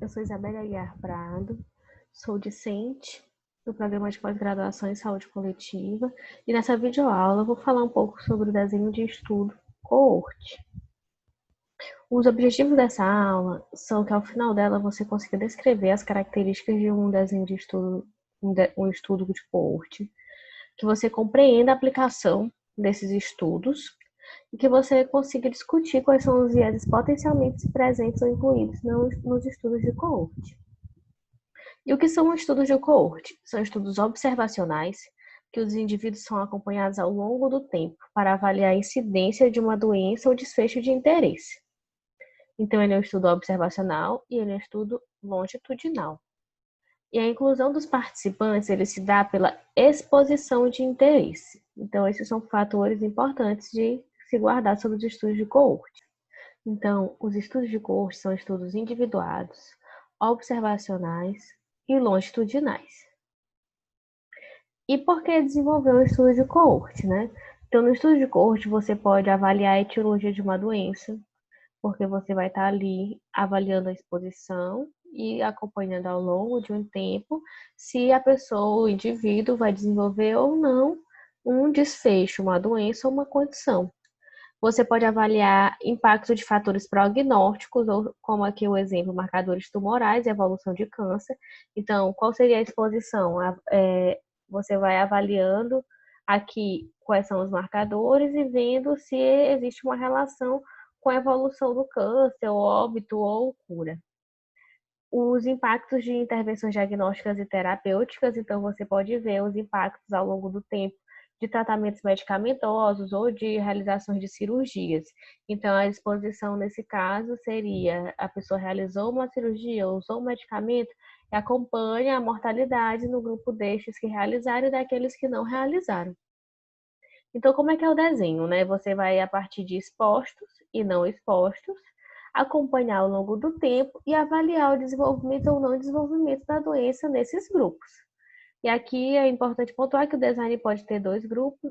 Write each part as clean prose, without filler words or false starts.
eu sou Isabela Aguiar Prado, sou discente do programa de pós-graduação em saúde coletiva e nessa videoaula eu vou falar um pouco sobre o desenho de estudo coorte. Os objetivos dessa aula são que ao final dela você consiga descrever as características de um desenho de estudo, um estudo de coorte, que você compreenda a aplicação desses estudos e que você consiga discutir quais são os vieses potencialmente presentes ou incluídos nos estudos de coorte. E o que são estudos de coorte? São estudos observacionais que os indivíduos são acompanhados ao longo do tempo para avaliar a incidência de uma doença ou desfecho de interesse. Então, ele é um estudo observacional e ele é um estudo longitudinal. E a inclusão dos participantes, ele se dá pela exposição de interesse. Então, esses são fatores importantes de se guardar sobre os estudos de coorte. Então, os estudos de coorte são estudos individuados, observacionais e longitudinais. E por que desenvolver um estudo de coorte, né? Então, no estudo de coorte, você pode avaliar a etiologia de uma doença, porque você vai estar ali avaliando a exposição e acompanhando ao longo de um tempo se a pessoa, o indivíduo, vai desenvolver ou não um desfecho, uma doença ou uma condição. Você pode avaliar impacto de fatores prognósticos, ou como aqui o exemplo, marcadores tumorais e evolução de câncer. Então, qual seria a exposição? Você vai avaliando aqui quais são os marcadores e vendo se existe uma relação com a evolução do câncer, ou óbito ou cura. Os impactos de intervenções diagnósticas e terapêuticas, então você pode ver os impactos ao longo do tempo de tratamentos medicamentosos ou de realizações de cirurgias. Então, a exposição nesse caso seria a pessoa realizou uma cirurgia, usou um medicamento e acompanha a mortalidade no grupo destes que realizaram e daqueles que não realizaram. Então, como é que é o desenho, né? Você vai, a partir de expostos e não expostos, acompanhar ao longo do tempo e avaliar o desenvolvimento ou não desenvolvimento da doença nesses grupos. E aqui é importante pontuar que o design pode ter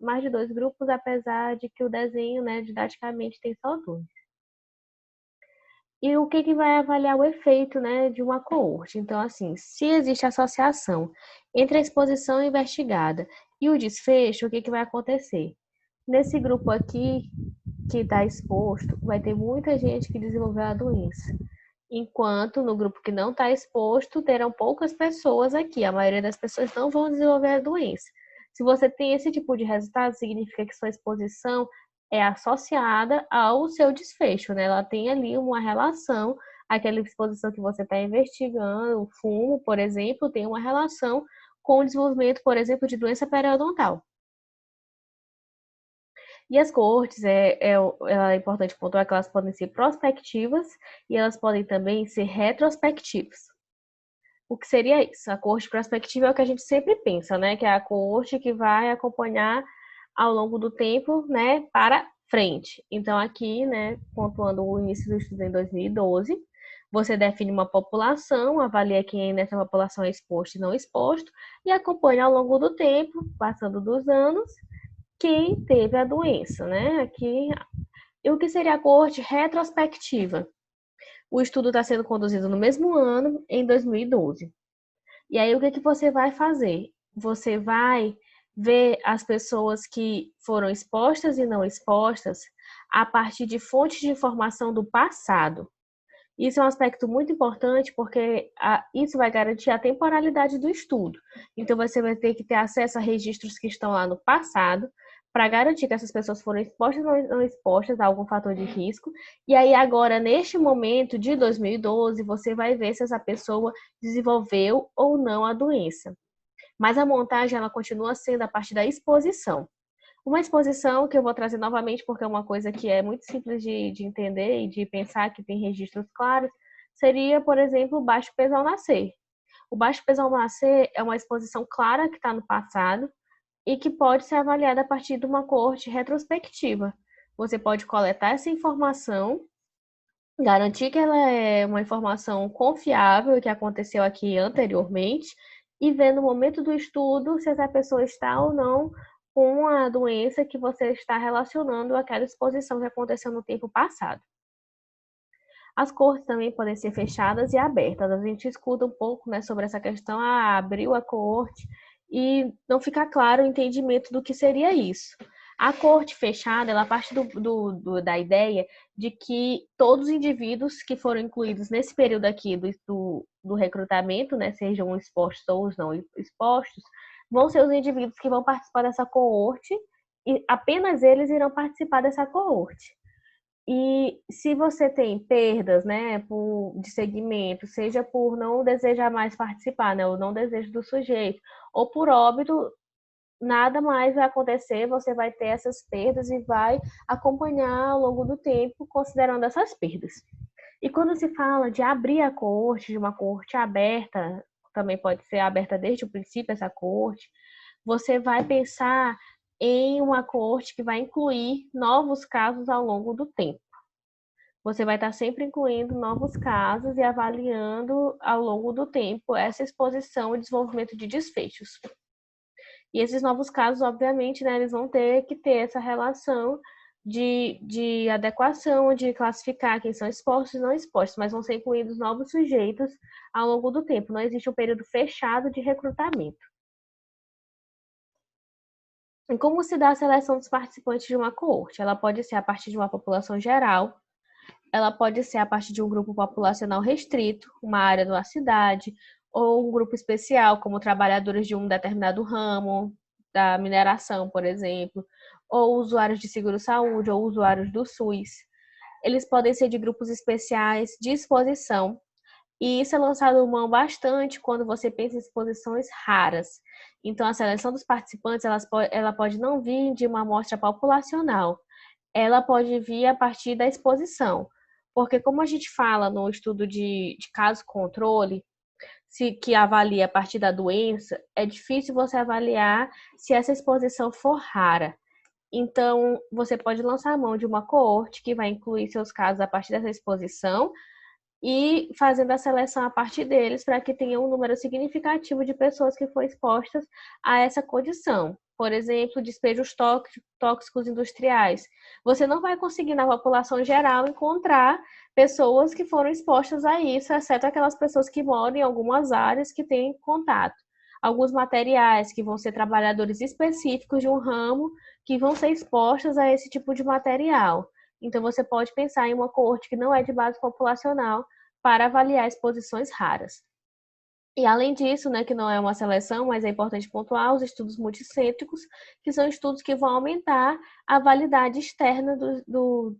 mais de dois grupos, apesar de que o desenho, né, didaticamente tem só dois. E o que vai avaliar o efeito, né, de uma coorte? Então, assim, se existe associação entre a exposição investigada e o desfecho, o que vai acontecer? Nesse grupo aqui, que está exposto, vai ter muita gente que desenvolveu a doença. Enquanto no grupo que não está exposto, terão poucas pessoas aqui. A maioria das pessoas não vão desenvolver a doença. Se você tem esse tipo de resultado, significa que sua exposição é associada ao seu desfecho, né? Ela tem ali uma relação, aquela exposição que você está investigando, o fumo, por exemplo, tem uma relação com o desenvolvimento, por exemplo, de doença periodontal. E as coortes, é importante pontuar que elas podem ser prospectivas e elas podem também ser retrospectivas. O que seria isso? A coorte prospectiva é o que a gente sempre pensa, né? Que é a coorte que vai acompanhar ao longo do tempo, né, para frente. Então, aqui, né, pontuando o início do estudo em 2012, você define uma população, avalia quem nessa população é exposto e não exposto, e acompanha ao longo do tempo, passando dos anos, quem teve a doença, né? Aqui, e o que seria a coorte retrospectiva? O estudo está sendo conduzido no mesmo ano, em 2012. E aí, o que você vai fazer? Você vai ver as pessoas que foram expostas e não expostas a partir de fontes de informação do passado. Isso é um aspecto muito importante porque isso vai garantir a temporalidade do estudo. Então, você vai ter que ter acesso a registros que estão lá no passado para garantir que essas pessoas foram expostas ou não expostas a algum fator de risco. E aí, agora, neste momento de 2012, você vai ver se essa pessoa desenvolveu ou não a doença. Mas a montagem, ela continua sendo a partir da exposição. Uma exposição que eu vou trazer novamente, porque é uma coisa que é muito simples de entender e de pensar que tem registros claros, seria, por exemplo, o baixo peso ao nascer. O baixo peso ao nascer é uma exposição clara que está no passado e que pode ser avaliada a partir de uma coorte retrospectiva. Você pode coletar essa informação, garantir que ela é uma informação confiável e que aconteceu aqui anteriormente e ver no momento do estudo se essa pessoa está ou não com a doença que você está relacionando àquela exposição que aconteceu no tempo passado. As coortes também podem ser fechadas e abertas. A gente escuta um pouco, né, sobre essa questão, abriu a coorte e não fica claro o entendimento do que seria isso. A coorte fechada, ela parte da ideia de que todos os indivíduos que foram incluídos nesse período aqui do recrutamento, né, sejam expostos ou não expostos, vão ser os indivíduos que vão participar dessa coorte e apenas eles irão participar dessa coorte. E se você tem perdas, né, de segmento, seja por não desejar mais participar, né, ou não desejo do sujeito, ou por óbito, nada mais vai acontecer, você vai ter essas perdas e vai acompanhar ao longo do tempo, considerando essas perdas. E quando se fala de abrir a coorte, de uma coorte aberta, também pode ser aberta desde o princípio essa coorte, você vai pensar em uma coorte que vai incluir novos casos ao longo do tempo. Você vai estar sempre incluindo novos casos e avaliando ao longo do tempo essa exposição e desenvolvimento de desfechos. E esses novos casos, obviamente, né, eles vão ter que ter essa relação de adequação, de classificar quem são expostos e não expostos, mas vão ser incluídos novos sujeitos ao longo do tempo. Não existe um período fechado de recrutamento. E como se dá a seleção dos participantes de uma coorte? Ela pode ser a partir de uma população geral, ela pode ser a partir de um grupo populacional restrito, uma área de uma cidade, ou um grupo especial, como trabalhadores de um determinado ramo, da mineração, por exemplo, ou usuários de seguro-saúde, ou usuários do SUS. Eles podem ser de grupos especiais de exposição, e isso é lançado mão bastante quando você pensa em exposições raras. Então, a seleção dos participantes ela pode não vir de uma amostra populacional, ela pode vir a partir da exposição. Porque como a gente fala no estudo de caso controle, que avalia a partir da doença, é difícil você avaliar se essa exposição for rara. Então, você pode lançar a mão de uma coorte que vai incluir seus casos a partir dessa exposição e fazendo a seleção a partir deles para que tenha um número significativo de pessoas que foram expostas a essa condição. Por exemplo, despejos tóxicos industriais. Você não vai conseguir na população geral encontrar pessoas que foram expostas a isso, exceto aquelas pessoas que moram em algumas áreas que têm contato. Alguns materiais que vão ser trabalhadores específicos de um ramo que vão ser expostos a esse tipo de material. Então, você pode pensar em uma coorte que não é de base populacional para avaliar exposições raras. E além disso, né, que não é uma seleção, mas é importante pontuar os estudos multicêntricos, que são estudos que vão aumentar a validade externa do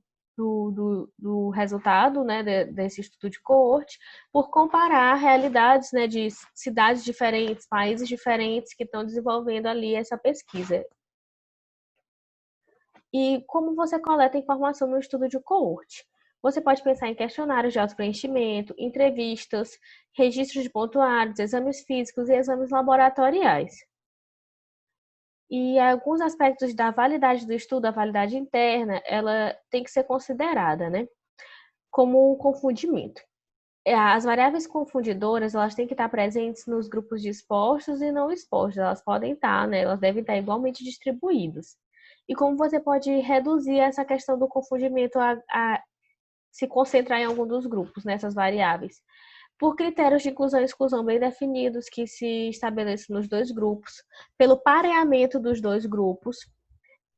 resultado, né, desse estudo de coorte, por comparar realidades, né, de cidades diferentes, países diferentes que estão desenvolvendo ali essa pesquisa. E como você coleta informação no estudo de coorte? Você pode pensar em questionários de autopreenchimento, entrevistas, registros de pontuários, exames físicos e exames laboratoriais. E alguns aspectos da validade do estudo, a validade interna, ela tem que ser considerada, né? Como um confundimento. As variáveis confundidoras, elas têm que estar presentes nos grupos de expostos e não expostos. Elas podem estar, né? Elas devem estar igualmente distribuídas. E como você pode reduzir essa questão do confundimento a se concentrar em algum dos grupos, nessas variáveis? Por critérios de inclusão e exclusão bem definidos que se estabeleçam nos dois grupos, pelo pareamento dos dois grupos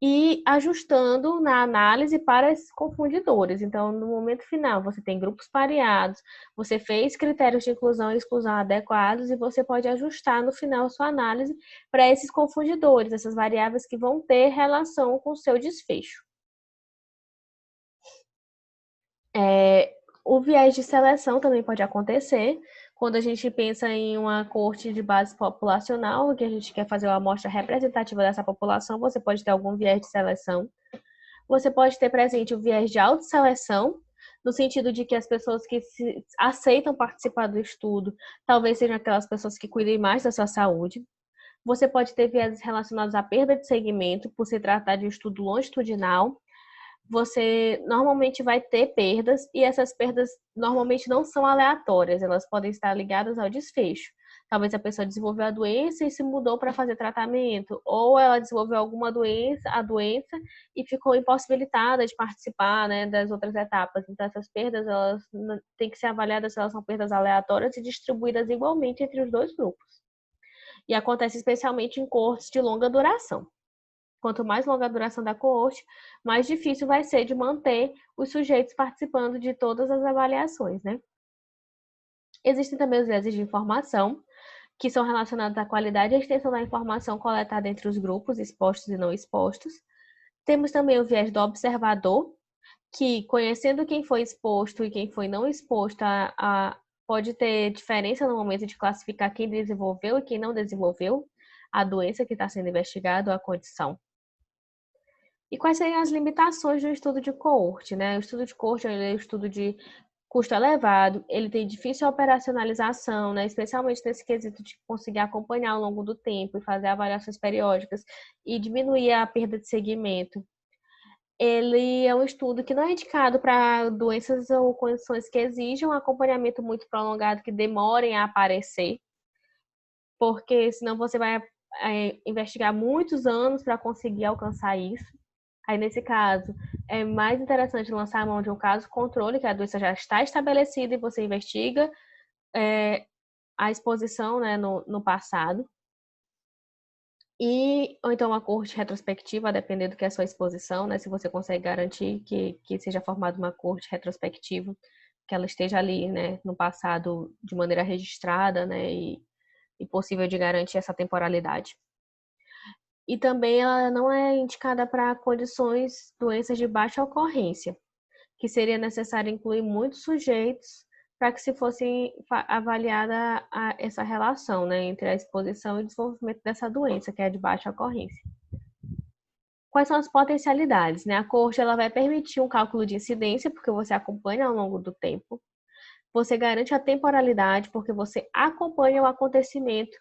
e ajustando na análise para esses confundidores. Então, no momento final, você tem grupos pareados, você fez critérios de inclusão e exclusão adequados e você pode ajustar no final a sua análise para esses confundidores, essas variáveis que vão ter relação com o seu desfecho. O viés de seleção também pode acontecer quando a gente pensa em uma coorte de base populacional, que a gente quer fazer uma amostra representativa dessa população, você pode ter algum viés de seleção. Você pode ter presente o viés de autosseleção, no sentido de que as pessoas que aceitam participar do estudo talvez sejam aquelas pessoas que cuidem mais da sua saúde. Você pode ter viés relacionados à perda de segmento, por se tratar de um estudo longitudinal. Você normalmente vai ter perdas e essas perdas normalmente não são aleatórias, elas podem estar ligadas ao desfecho. Talvez a pessoa desenvolveu a doença e se mudou para fazer tratamento, ou ela desenvolveu alguma doença, e ficou impossibilitada de participar, né, das outras etapas. Então, essas perdas, elas têm que ser avaliadas se elas são perdas aleatórias e distribuídas igualmente entre os dois grupos. E acontece especialmente em coortes de longa duração. Quanto mais longa a duração da coorte, mais difícil vai ser de manter os sujeitos participando de todas as avaliações, né? Existem também os vieses de informação, que são relacionados à qualidade e à extensão da informação coletada entre os grupos expostos e não expostos. Temos também o viés do observador, que, conhecendo quem foi exposto e quem foi não exposto, pode ter diferença no momento de classificar quem desenvolveu e quem não desenvolveu a doença que está sendo investigada ou a condição. E quais seriam as limitações do estudo de coorte, né? O estudo de coorte é um estudo de custo elevado, ele tem difícil operacionalização, né? Especialmente nesse quesito de conseguir acompanhar ao longo do tempo e fazer avaliações periódicas e diminuir a perda de segmento. Ele é um estudo que não é indicado para doenças ou condições que exijam um acompanhamento muito prolongado, que demorem a aparecer, porque senão você vai investigar muitos anos para conseguir alcançar isso. Aí, nesse caso, é mais interessante lançar a mão de um caso controle, que a doença já está estabelecida e você investiga a exposição, né, no passado. Ou então uma coorte retrospectiva, dependendo do que é a sua exposição, né? Se você consegue garantir que seja formada uma coorte retrospectiva, que ela esteja ali, né, no passado de maneira registrada, né, e possível de garantir essa temporalidade. E também ela não é indicada para condições, doenças de baixa ocorrência, que seria necessário incluir muitos sujeitos para que se fosse avaliada essa relação, né, entre a exposição e o desenvolvimento dessa doença, que é de baixa ocorrência. Quais são as potencialidades, né? A coorte ela vai permitir um cálculo de incidência, porque você acompanha ao longo do tempo. Você garante a temporalidade, porque você acompanha o acontecimento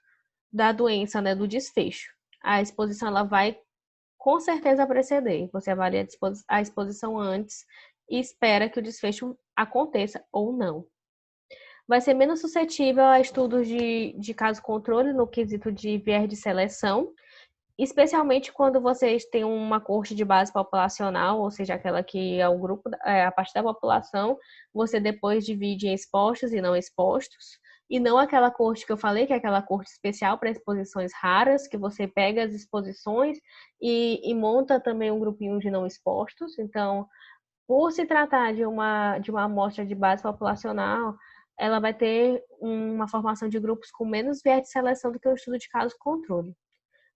da doença, né, do desfecho. A exposição ela vai com certeza preceder. Você avalia a exposição antes e espera que o desfecho aconteça ou não. Vai ser menos suscetível a estudos de caso controle no quesito de viés de seleção, especialmente quando vocês têm uma coorte de base populacional, ou seja, aquela que é o grupo, a parte da população, você depois divide em expostos e não expostos, e não aquela coorte que eu falei, que é aquela coorte especial para exposições raras, que você pega as exposições e monta também um grupinho de não expostos. Então, por se tratar de uma amostra de base populacional, ela vai ter uma formação de grupos com menos viés de seleção do que o estudo de caso controle.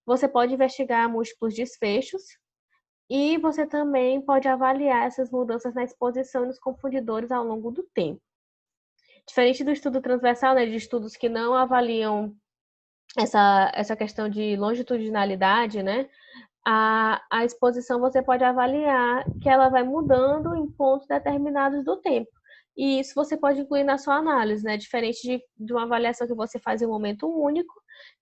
Você pode investigar múltiplos desfechos e você também pode avaliar essas mudanças na exposição e nos confundidores ao longo do tempo. Diferente do estudo transversal, né, de estudos que não avaliam essa questão de longitudinalidade, né, a exposição você pode avaliar que ela vai mudando em pontos determinados do tempo. E isso você pode incluir na sua análise, né? Diferente de uma avaliação que você faz em um momento único,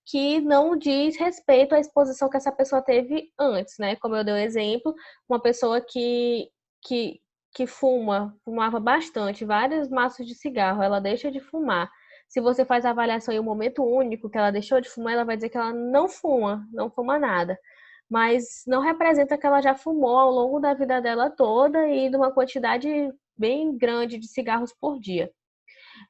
que não diz respeito à exposição que essa pessoa teve antes, né? Como eu dei o exemplo, uma pessoa que fumava bastante, vários maços de cigarro, ela deixa de fumar. Se você faz a avaliação em um momento único que ela deixou de fumar, ela vai dizer que ela não fuma nada. Mas não representa que ela já fumou ao longo da vida dela toda e de uma quantidade bem grande de cigarros por dia.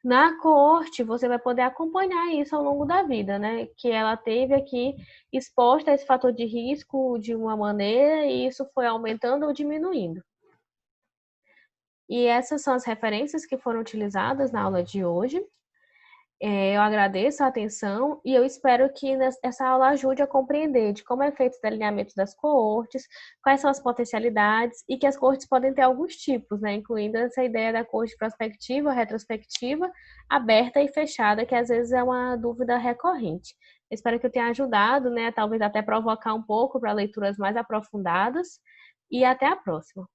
Na coorte, você vai poder acompanhar isso ao longo da vida, né? Que ela teve aqui exposta a esse fator de risco de uma maneira e isso foi aumentando ou diminuindo. E essas são as referências que foram utilizadas na aula de hoje. Eu agradeço a atenção e eu espero que essa aula ajude a compreender de como é feito o alinhamento das coortes, quais são as potencialidades e que as coortes podem ter alguns tipos, né? Incluindo essa ideia da coorte prospectiva, retrospectiva, aberta e fechada, que às vezes é uma dúvida recorrente. Eu espero que eu tenha ajudado, né? Talvez até provocar um pouco para leituras mais aprofundadas e até a próxima.